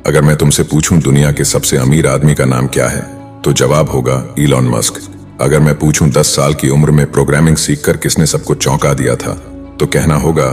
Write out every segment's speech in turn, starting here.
अगर मैं तुमसे पूछूं दुनिया के सबसे अमीर आदमी का नाम क्या है, तो जवाब होगा इलॉन मस्क। अगर मैं पूछूं 10 साल की उम्र में प्रोग्रामिंग सीखकर किसने सबको चौंका दिया था, तो कहना होगा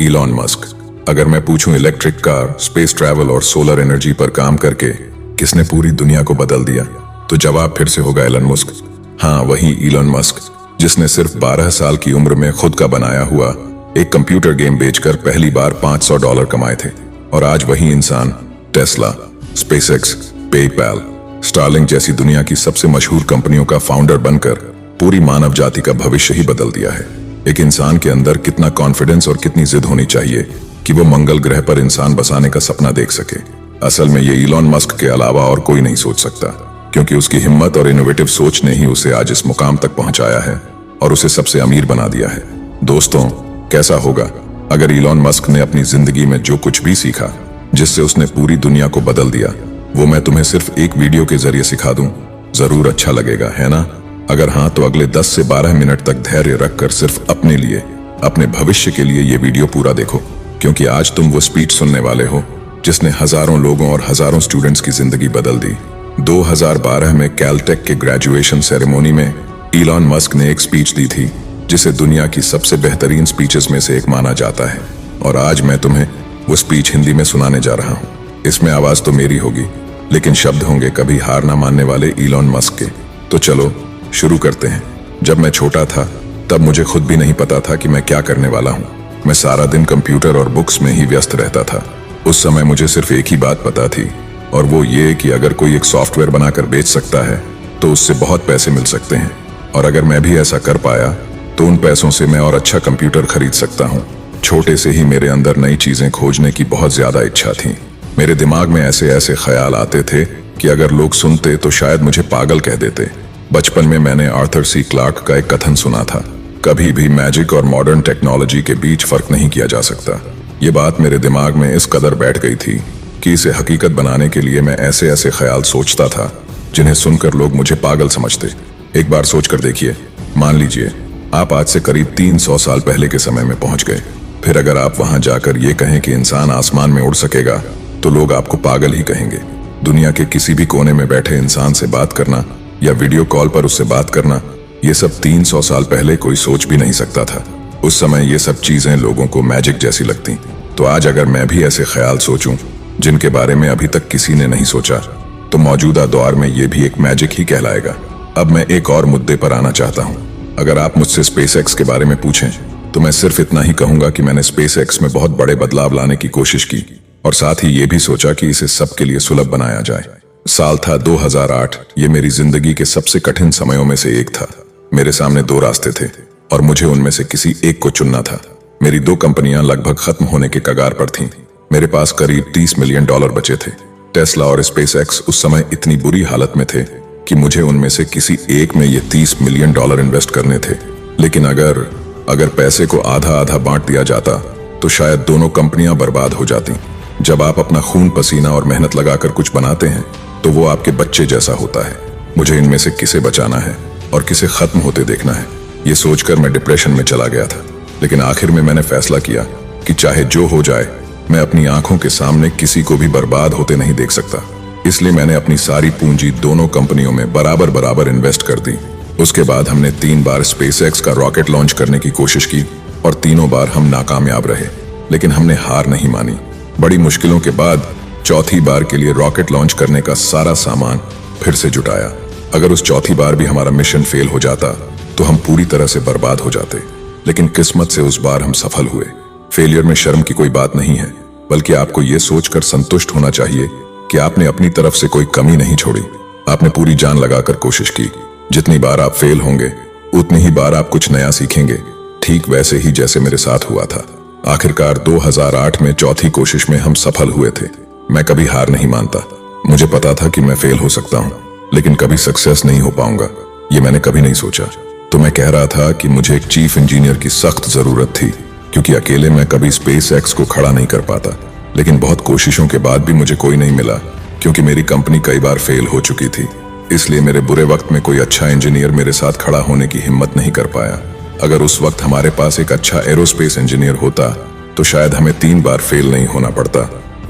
इलॉन मस्क। अगर मैं पूछूं इलेक्ट्रिक कार, स्पेस ट्रैवल और सोलर एनर्जी पर काम करके किसने पूरी दुनिया को बदल दिया, तो जवाब फिर से होगा एलन मस्क। हाँ, वही इलॉन मस्क जिसने सिर्फ 12 साल की उम्र में खुद का बनाया हुआ एक कंप्यूटर गेम बेचकर पहली बार $500 कमाए थे। और आज वही इंसान टेस्ला, स्पेसएक्स, पेपैल, स्टारलिंक जैसी दुनिया की सबसे मशहूर कंपनियों का फाउंडर बनकर पूरी मानव जाति का भविष्य ही बदल दिया है। एक इंसान के अंदर कितना कॉन्फिडेंस और कितनी जिद होनी चाहिए कि वो मंगल ग्रह पर इंसान बसाने का सपना देख सके। असल में ये इलॉन मस्क के अलावा और कोई नहीं सोच सकता, क्योंकि उसकी हिम्मत और इनोवेटिव सोच ने ही उसे आज इस मुकाम तक पहुंचाया है और उसे सबसे अमीर बना दिया है। दोस्तों, कैसा होगा अगर इलॉन मस्क ने अपनी जिंदगी में जो कुछ भी सीखा, जिससे उसने पूरी दुनिया को बदल दिया, वो मैं तुम्हें सिर्फ एक वीडियो के जरिए सिखा दूं? जरूर अच्छा लगेगा, है ना? अगर हाँ, तो अगले 10 से 12 मिनट तक धैर्य रखकर सिर्फ अपने लिए, अपने भविष्य के लिए ये वीडियो पूरा देखो, क्योंकि आज तुम वो स्पीच सुनने वाले हो जिसने हजारों लोगों और हजारों स्टूडेंट्स की जिंदगी बदल दी। 2012 में कैलटेक के ग्रेजुएशन सेरेमोनी में इलॉन मस्क ने एक स्पीच दी थी जिसे दुनिया की सबसे बेहतरीन स्पीचेस में से एक माना जाता है। और आज मैं तुम्हें वो स्पीच हिंदी में सुनाने जा रहा हूँ। इसमें आवाज तो मेरी होगी, लेकिन शब्द होंगे कभी हार ना मानने वाले इलॉन मस्क के। तो चलो शुरू करते हैं। जब मैं छोटा था तब मुझे खुद भी नहीं पता था कि मैं क्या करने वाला हूँ। मैं सारा दिन कंप्यूटर और बुक्स में ही व्यस्त रहता था। उस समय मुझे सिर्फ एक ही बात पता थी, और वो ये कि अगर कोई एक सॉफ्टवेयर बनाकर बेच सकता है तो उससे बहुत पैसे मिल सकते हैं, और अगर मैं भी ऐसा कर पाया तो उन पैसों से मैं और अच्छा कंप्यूटर खरीद सकता हूँ। छोटे से ही मेरे अंदर नई चीजें खोजने की बहुत ज्यादा इच्छा थी। मेरे दिमाग में ऐसे ऐसे ख्याल आते थे कि अगर लोग सुनते तो शायद मुझे पागल कह देते। बचपन में मैंने आर्थर सी क्लार्क का एक कथन सुना था, कभी भी मैजिक और मॉडर्न टेक्नोलॉजी के बीच फर्क नहीं किया जा सकता। ये बात मेरे दिमाग में इस कदर बैठ गई थी कि इसे हकीकत बनाने के लिए मैं ऐसे ऐसे ख्याल सोचता था जिन्हें सुनकर लोग मुझे पागल समझते। एक बार सोचकर देखिए, मान लीजिए आप आज से करीब 300 साल पहले के समय में पहुंच गए। फिर अगर आप वहां जाकर ये कहें कि इंसान आसमान में उड़ सकेगा, तो लोग आपको पागल ही कहेंगे। दुनिया के किसी भी कोने में बैठे इंसान से बात करना या वीडियो कॉल पर उससे बात करना, ये सब 300 साल पहले कोई सोच भी नहीं सकता था। उस समय ये सब चीजें लोगों को मैजिक जैसी लगती। तो आज अगर मैं भी ऐसे ख्याल सोचूं जिनके बारे में अभी तक किसी ने नहीं सोचा, तो मौजूदा दौर में ये भी एक मैजिक ही कहलाएगा। अब मैं एक और मुद्दे पर आना चाहता हूँ। अगर आप मुझसे स्पेसएक्स के बारे में पूछें तो मैं सिर्फ इतना ही कहूंगा कि मैंने स्पेसएक्स में बहुत बड़े बदलाव लाने की कोशिश की, और साथ ही ये भी सोचा कि इसे सबके लिए सुलभ बनाया जाए। साल था 2008। ये मेरी जिंदगी के सबसे कठिन समयों में से एक था। मेरे सामने 2 रास्ते थे और मुझे उनमें से किसी एक को चुनना था। मेरी 2 कंपनियां लगभग खत्म होने के कगार पर थीं। मेरे पास करीब $30 मिलियन बचे थे। टेस्ला और स्पेसएक्स उस समय इतनी बुरी हालत में थे कि मुझे उनमें से किसी एक में ये $30 मिलियन इन्वेस्ट करने थे। लेकिन अगर पैसे को आधा आधा बांट दिया जाता तो शायद दोनों कंपनियां बर्बाद हो जाती। जब आप अपना खून पसीना और मेहनत लगाकर कुछ बनाते हैं तो वो आपके बच्चे जैसा होता है। मुझे इनमें से किसे बचाना है और किसे खत्म होते देखना है, ये सोचकर मैं डिप्रेशन में चला गया था। लेकिन आखिर में मैंने फैसला किया कि चाहे जो हो जाए, मैं अपनी आंखों के सामने किसी को भी बर्बाद होते नहीं देख सकता। इसलिए मैंने अपनी सारी पूंजी दोनों कंपनियों में बराबर बराबर इन्वेस्ट कर दी। उसके बाद हमने 3 बार स्पेसएक्स का रॉकेट लॉन्च करने की कोशिश की और तीनों बार हम नाकामयाब रहे। लेकिन हमने हार नहीं मानी। बड़ी मुश्किलों के बाद चौथी बार के लिए रॉकेट लॉन्च करने का सारा सामान फिर से जुटाया। अगर उस चौथी बार भी हमारा मिशन फेल हो जाता तो हम पूरी तरह से बर्बाद हो जाते। लेकिन किस्मत से उस बार हम सफल हुए। फेलियर में शर्म की कोई बात नहीं है, बल्कि आपको ये सोचकर संतुष्ट होना चाहिए कि आपने अपनी तरफ से कोई कमी नहीं छोड़ी। आपने पूरी जान लगाकर कोशिश की। जितनी बार आप फेल होंगे उतनी ही बार आप कुछ नया सीखेंगे, ठीक वैसे ही जैसे मेरे साथ हुआ था। आखिरकार 2008 में चौथी कोशिश में हम सफल हुए थे। मैं कभी हार नहीं मानता। मुझे पता था कि मैं फेल हो सकता हूँ, लेकिन कभी सक्सेस नहीं हो पाऊंगा, ये मैंने कभी नहीं सोचा। तो मैं कह रहा था कि मुझे एक चीफ इंजीनियर की सख्त जरूरत थी, क्योंकि अकेले मैं कभी स्पेसएक्स को खड़ा नहीं कर पाता। लेकिन बहुत कोशिशों के बाद भी मुझे कोई नहीं मिला, क्योंकि मेरी कंपनी कई बार फेल हो चुकी थी। इसलिए मेरे बुरे वक्त में कोई अच्छा इंजीनियर मेरे साथ खड़ा होने की हिम्मत नहीं कर पाया। अगर उस वक्त हमारे पास एक अच्छा एरोस्पेस इंजीनियर होता तो शायद हमें 3 बार फेल नहीं होना पड़ता।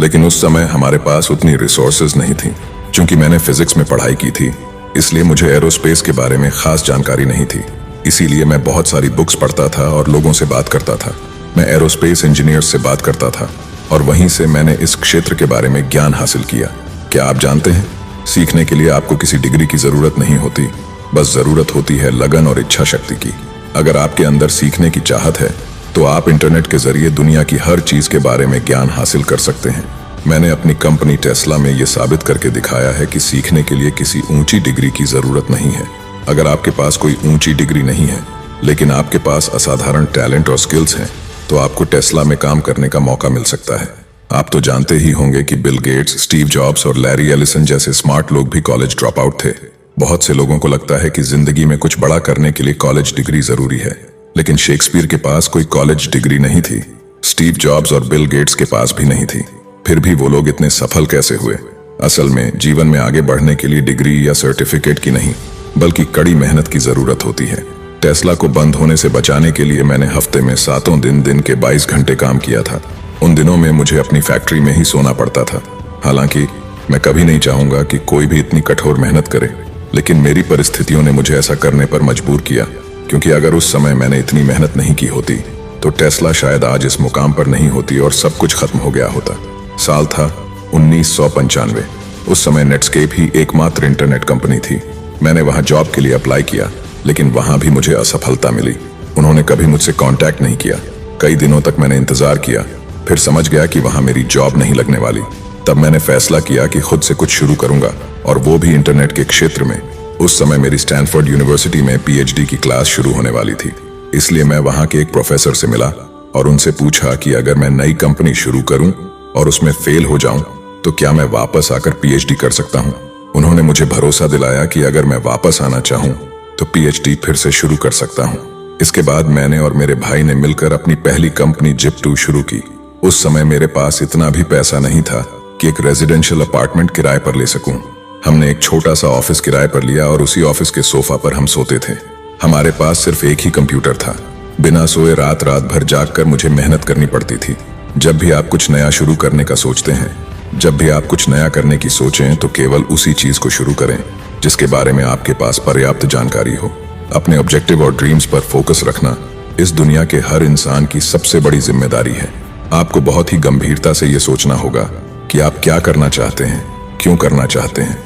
लेकिन उस समय हमारे पास उतनी रिसोर्सेज नहीं थी। चूंकि मैंने फिजिक्स में पढ़ाई की थी, इसलिए मुझे एरोस्पेस के बारे में खास जानकारी नहीं थी। इसीलिए मैं बहुत सारी बुक्स पढ़ता था और लोगों से बात करता था। मैं एरोस्पेस इंजीनियर्स से बात करता था और वहीं से मैंने इस क्षेत्र के बारे में ज्ञान हासिल किया। क्या आप जानते हैं, सीखने के लिए आपको किसी डिग्री की जरूरत नहीं होती, बस जरूरत होती है लगन और इच्छा शक्ति की। अगर आपके अंदर सीखने की चाहत है तो आप इंटरनेट के जरिए दुनिया की हर चीज के बारे में ज्ञान हासिल कर सकते हैं। मैंने अपनी कंपनी टेस्ला में ये साबित करके दिखाया है कि सीखने के लिए किसी ऊंची डिग्री की जरूरत नहीं है। अगर आपके पास कोई ऊंची डिग्री नहीं है लेकिन आपके पास असाधारण टैलेंट और स्किल्स हैं, तो आपको टेस्ला में काम करने का मौका मिल सकता है। आप तो जानते ही होंगे कि बिल गेट्स, स्टीव जॉब्स और लैरी एलिसन जैसे स्मार्ट लोग भी कॉलेज ड्रॉप आउट थे। बहुत से लोगों को लगता है कि जिंदगी में कुछ बड़ा करने के लिए कॉलेज डिग्री जरूरी है, लेकिन शेक्सपियर के पास कोई कॉलेज डिग्री नहीं थी। स्टीव जॉब्स और बिल गेट्स के पास भी नहीं थी। फिर भी वो लोग इतने सफल कैसे हुए? असल में जीवन में आगे बढ़ने के लिए डिग्री या सर्टिफिकेट की नहीं, बल्कि कड़ी मेहनत की जरूरत होती है। टेस्ला को बंद होने से बचाने के लिए मैंने हफ्ते में 7 दिन के 22 घंटे काम किया था। उन दिनों में मुझे अपनी फैक्ट्री में ही सोना पड़ता था। हालांकि मैं कभी नहीं चाहूंगा कि कोई भी इतनी कठोर मेहनत करे, लेकिन मेरी परिस्थितियों ने मुझे ऐसा करने पर मजबूर किया, क्योंकि अगर उस समय मैंने इतनी मेहनत नहीं की होती तो टेस्ला शायद आज इस मुकाम पर नहीं होती और सब कुछ खत्म हो गया होता। साल था 1995। उस समय नेटस्केप ही एकमात्र इंटरनेट कंपनी थी। मैंने वहां जॉब के लिए अप्लाई किया, लेकिन वहां भी मुझे असफलता मिली। उन्होंने कभी मुझसे कांटेक्ट नहीं किया। कई दिनों तक मैंने इंतजार किया, फिर समझ गया कि वहां मेरी जॉब नहीं लगने वाली। तब मैंने फैसला किया कि खुद से कुछ शुरू करूंगा, और वो भी इंटरनेट के क्षेत्र में। उस समय मेरी स्टैनफोर्ड यूनिवर्सिटी में पीएचडी की क्लास शुरू होने वाली थी, इसलिए मैं वहां के एक प्रोफेसर से मिला और उनसे पूछा कि अगर मैं नई कंपनी शुरू करूं और उसमें फेल हो जाऊं तो क्या मैं वापस आकर पीएचडी कर सकता हूं। उन्होंने मुझे भरोसा दिलाया कि अगर मैं वापस आना चाहूं तो पीएचडी फिर से शुरू कर सकता हूं। इसके बाद मैंने और मेरे भाई ने मिलकर अपनी पहली कंपनी जिप2 शुरू की। उस समय मेरे पास इतना भी पैसा नहीं था कि एक रेजिडेंशियल अपार्टमेंट किराए पर ले सकूं। हमने एक छोटा सा ऑफिस किराए पर लिया और उसी ऑफिस के सोफा पर हम सोते थे। हमारे पास सिर्फ एक ही कंप्यूटर था। बिना सोए रात भर जागकर मुझे मेहनत करनी पड़ती थी। जब भी आप कुछ नया शुरू करने का सोचते हैं, जब भी आप कुछ नया करने की सोचें, तो केवल उसी चीज को शुरू करें जिसके बारे में आपके पास पर्याप्त जानकारी हो। अपने ऑब्जेक्टिव और ड्रीम्स पर फोकस रखना इस दुनिया के हर इंसान की सबसे बड़ी जिम्मेदारी है। आपको बहुत ही गंभीरता से यह सोचना होगा कि आप क्या करना चाहते हैं, क्यों करना चाहते हैं,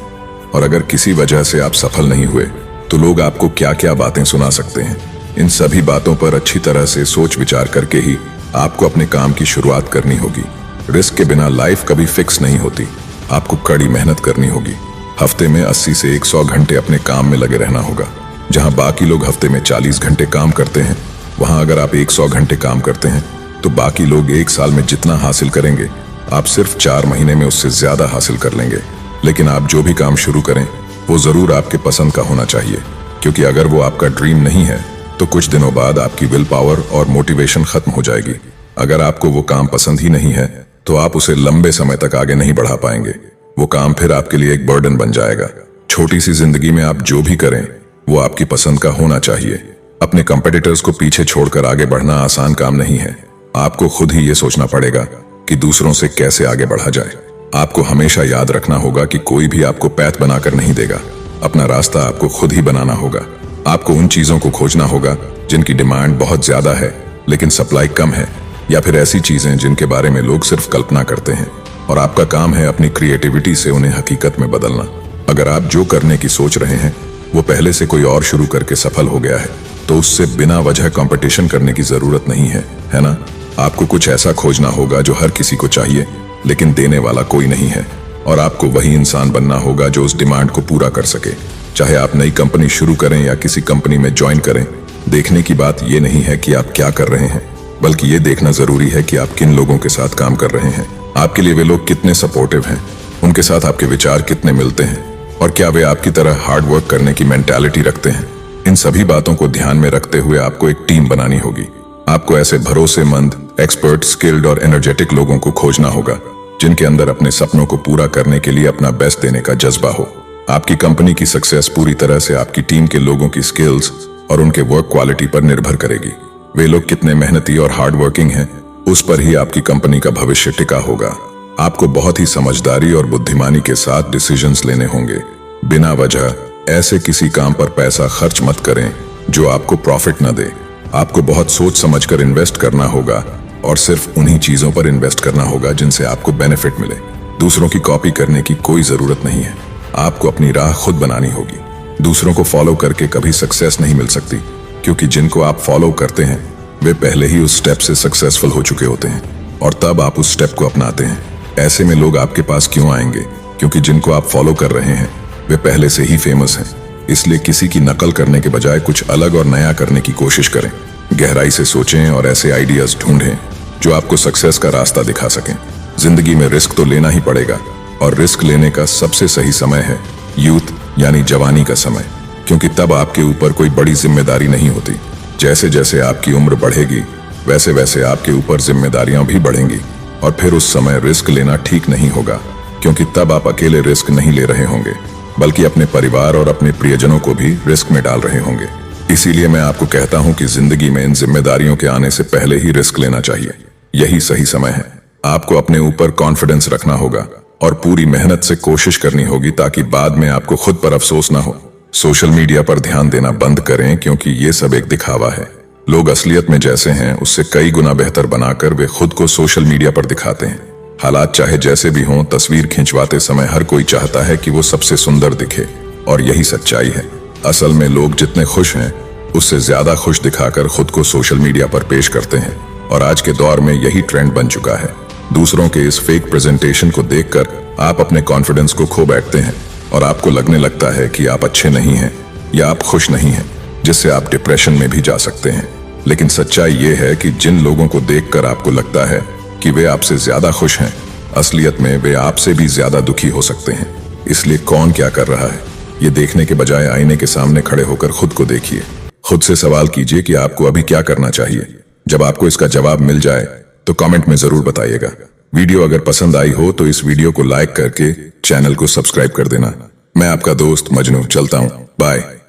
और अगर किसी वजह से आप सफल नहीं हुए तो लोग आपको क्या क्या बातें सुना सकते हैं। इन सभी बातों पर अच्छी तरह से सोच विचार करके ही आपको अपने काम की शुरुआत करनी होगी। रिस्क के बिना लाइफ कभी फिक्स नहीं होती। आपको कड़ी मेहनत करनी होगी। हफ्ते में 80 से 100 घंटे अपने काम में लगे रहना होगा। जहां बाकी लोग हफ्ते में 40 घंटे काम करते हैं, वहां अगर आप 100 घंटे काम करते हैं तो बाकी लोग 1 साल में जितना हासिल करेंगे, आप सिर्फ 4 महीने में उससे ज्यादा हासिल कर लेंगे। लेकिन आप जो भी काम शुरू करें वो जरूर आपके पसंद का होना चाहिए, क्योंकि अगर वो आपका ड्रीम नहीं है तो कुछ दिनों बाद आपकी विल पावर और मोटिवेशन खत्म हो जाएगी। अगर आपको वो काम पसंद ही नहीं है तो आप उसे लंबे समय तक आगे नहीं बढ़ा पाएंगे। वो काम फिर आपके लिए एक बर्डन बन जाएगा। छोटी सी जिंदगी में आप जो भी करें वो आपकी पसंद का होना चाहिए। अपने कंपेटिटर्स को पीछे छोड़कर आगे बढ़ना आसान काम नहीं है। आपको खुद ही ये सोचना पड़ेगा कि दूसरों से कैसे आगे बढ़ा जाए। आपको हमेशा याद रखना होगा कि कोई भी आपको पैथ बनाकर नहीं देगा। अपना रास्ता आपको खुद ही बनाना होगा। आपको उन चीजों को खोजना होगा जिनकी डिमांड बहुत ज्यादा है लेकिन सप्लाई कम है, या फिर ऐसी चीजें जिनके बारे में लोग सिर्फ कल्पना करते हैं, और आपका काम है अपनी क्रिएटिविटी से उन्हें हकीकत में बदलना। अगर आप जो करने की सोच रहे हैं वो पहले से कोई और शुरू करके सफल हो गया है तो उससे बिना वजह कंपटीशन करने की जरूरत नहीं है, है ना? आपको कुछ ऐसा खोजना होगा जो हर किसी को चाहिए लेकिन देने वाला कोई नहीं है, और आपको वही इंसान बनना होगा जो उस डिमांड को पूरा कर सके। चाहे आप नई कंपनी शुरू करें या किसी कंपनी में ज्वाइन करें, देखने की बात यह नहीं है कि आप क्या कर रहे हैं, बल्कि ये देखना जरूरी है कि आप किन लोगों के साथ काम कर रहे हैं। आपके लिए वे लोग कितने सपोर्टिव हैं, उनके साथ आपके विचार कितने मिलते हैं, और क्या वे आपकी तरह हार्ड वर्क करने की मेंटालिटी रखते हैं। इन सभी बातों को ध्यान में रखते हुए आपको एक टीम बनानी होगी। आपको ऐसे भरोसेमंद, एक्सपर्ट, स्किल्ड और एनर्जेटिक लोगों को खोजना होगा जिनके अंदर अपने सपनों को पूरा करने के लिए अपना बेस्ट देने का जज्बा हो। आपकी कंपनी की सक्सेस पूरी तरह से आपकी टीम के लोगों की स्किल्स और उनके वर्क क्वालिटी पर निर्भर करेगी। वे लोग कितने मेहनती और हार्ड वर्किंग हैं, उस पर ही आपकी कंपनी का भविष्य टिका होगा। आपको बहुत ही समझदारी और बुद्धिमानी के साथ डिसीजंस लेने होंगे। बिना वजह ऐसे किसी काम पर पैसा खर्च मत करें जो आपको प्रॉफिट न दे। आपको बहुत सोच समझकर इन्वेस्ट करना होगा और सिर्फ उन्हीं चीजों पर इन्वेस्ट करना होगा जिनसे आपको बेनिफिट मिले। दूसरों की कॉपी करने की कोई जरूरत नहीं है। आपको अपनी राह खुद बनानी होगी। दूसरों को फॉलो करके कभी सक्सेस नहीं मिल सकती, क्योंकि जिनको आप फॉलो करते हैं वे पहले ही उस स्टेप से सक्सेसफुल हो चुके होते हैं और तब आप उस स्टेप को अपनाते हैं। ऐसे में लोग आपके पास क्यों आएंगे? क्योंकि जिनको आप फॉलो कर रहे हैं वे पहले से ही फेमस हैं। इसलिए किसी की नकल करने के बजाय कुछ अलग और नया करने की कोशिश करें। गहराई से सोचें और ऐसे आइडियाज ढूंढें जो आपको सक्सेस का रास्ता दिखा सकें। जिंदगी में रिस्क तो लेना ही पड़ेगा और रिस्क लेने का सबसे सही समय है यूथ यानी जवानी का समय, क्योंकि तब आपके ऊपर कोई बड़ी जिम्मेदारी नहीं होती। जैसे जैसे आपकी उम्र बढ़ेगी वैसे वैसे आपके ऊपर जिम्मेदारियां भी बढ़ेंगी और फिर उस समय रिस्क लेना ठीक नहीं होगा, क्योंकि तब आप अकेले रिस्क नहीं ले रहे होंगे बल्कि अपने परिवार और अपने प्रियजनों को भी रिस्क में डाल रहे होंगे। इसीलिए मैं आपको कहता हूं कि जिंदगी में इन जिम्मेदारियों के आने से पहले ही रिस्क लेना चाहिए। यही सही समय है। आपको अपने ऊपर कॉन्फिडेंस रखना होगा और पूरी मेहनत से कोशिश करनी होगी ताकि बाद में आपको खुद पर अफसोस ना हो। सोशल मीडिया पर ध्यान देना बंद करें, क्योंकि ये सब एक दिखावा है। लोग असलियत में जैसे हैं उससे कई गुना बेहतर बनाकर वे खुद को सोशल मीडिया पर दिखाते हैं। हालात चाहे जैसे भी हों, तस्वीर खिंचवाते समय हर कोई चाहता है कि वो सबसे सुंदर दिखे और यही सच्चाई है। असल में लोग जितने खुश हैं उससे ज्यादा खुश दिखाकर खुद को सोशल मीडिया पर पेश करते हैं और आज के दौर में यही ट्रेंड बन चुका है। दूसरों के इस फेक प्रेजेंटेशन को देखकर आप अपने कॉन्फिडेंस को खो बैठते हैं और आपको लगने लगता है कि आप अच्छे नहीं हैं या आप खुश नहीं हैं, जिससे आप डिप्रेशन में भी जा सकते हैं। लेकिन सच्चाई ये है कि जिन लोगों को देखकर आपको लगता है कि वे आपसे ज्यादा खुश हैं, असलियत में वे आपसे भी ज्यादा दुखी हो सकते हैं। इसलिए कौन क्या कर रहा है ये देखने के बजाय आईने के सामने खड़े होकर खुद को देखिए। खुद से सवाल कीजिए कि आपको अभी क्या करना चाहिए। जब आपको इसका जवाब मिल जाए तो कमेंट में जरूर बताइएगा। वीडियो अगर पसंद आई हो तो इस वीडियो को लाइक करके चैनल को सब्सक्राइब कर देना। मैं आपका दोस्त मजनू चलता हूँ। बाय।